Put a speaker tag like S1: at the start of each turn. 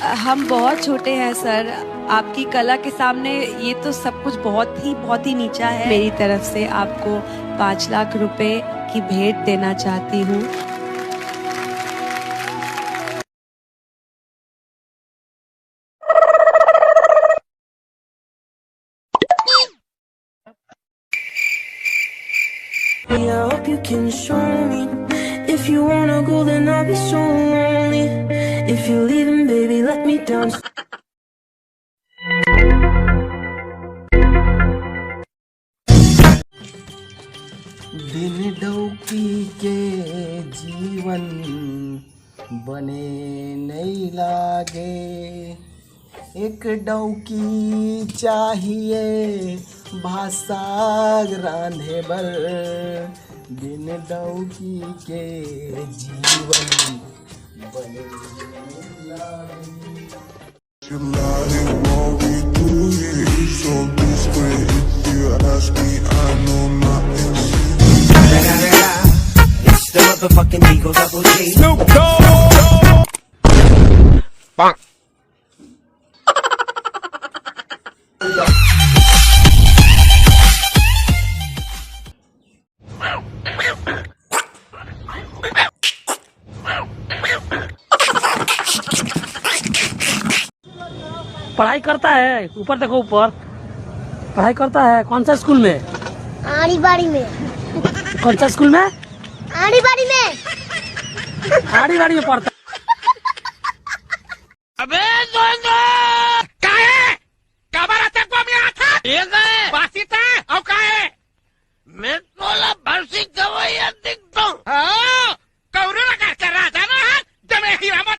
S1: हम बहुत छोटे हैं सर, आपकी कला के सामने ये तो सब कुछ बहुत ही नीचा है। मेरी तरफ से आपको 5 लाख रुपए की भेंट देना चाहती हूँ।
S2: I hope you can show me. If you wanna go, then I'll be so lonely. If you're leaving, baby, let me down.
S3: बिन डौकी के जीवन बने नहीं लागे, एक डौकी चाहिए भाषा रांधे बर, बिन डौकी के जीवन बने नहीं लागे।
S4: It's the motherfucking Eagle Double G. Snoop Dogg. Bonk.
S5: पढ़ाई करता है, ऊपर देखो, ऊपर पढ़ाई करता है। कौन सा स्कूल में?
S6: आड़ी बाड़ी में।
S5: कौन सा स्कूल में?
S6: आड़ी बाड़ी में।
S5: आड़ी बाड़ी में पढ़ता है।